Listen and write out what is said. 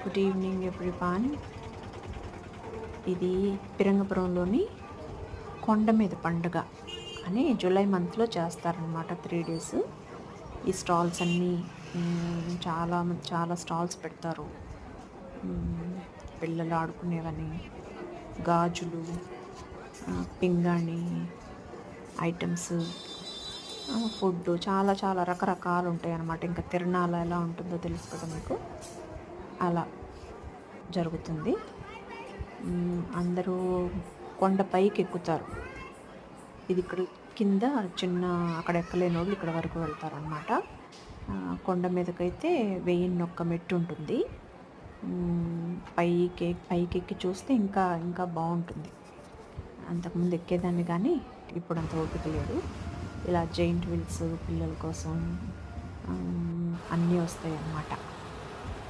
Good evening everyone. ఇది పిరంగపురంలోని కొండ మీద పండుగ అని జూలై మంత్లో చేస్తారనమాట. 3 days ఈ స్టాల్స్ అన్నీ చాలా స్టాల్స్ పెడతారు. పిల్లలు ఆడుకునేవని, గాజులు, పింగాణి ఐటమ్స్, ఫుడ్ చాలా రకరకాలు ఉంటాయి అన్నమాట. ఇంకా తిరణాల ఎలా ఉంటుందో తెలుసు కదా మీకు, అలా జరుగుతుంది. అందరూ కొండ పైకి ఎక్కుతారు. ఇది ఇక్కడ కింద చిన్న అక్కడ ఎక్కలేని వాళ్ళు ఇక్కడ వరకు వెళ్తారనమాట. కొండ మీదకైతే 1001 మెట్టు ఉంటుంది. పైకి చూస్తే ఇంకా బాగుంటుంది. అంతకుముందు ఎక్కేదాన్ని కానీ ఇప్పుడు అంత ఓపిక లేదు. ఇలా జైంట్ వీల్స్ పిల్లల కోసం అన్నీ వస్తాయి అన్నమాట.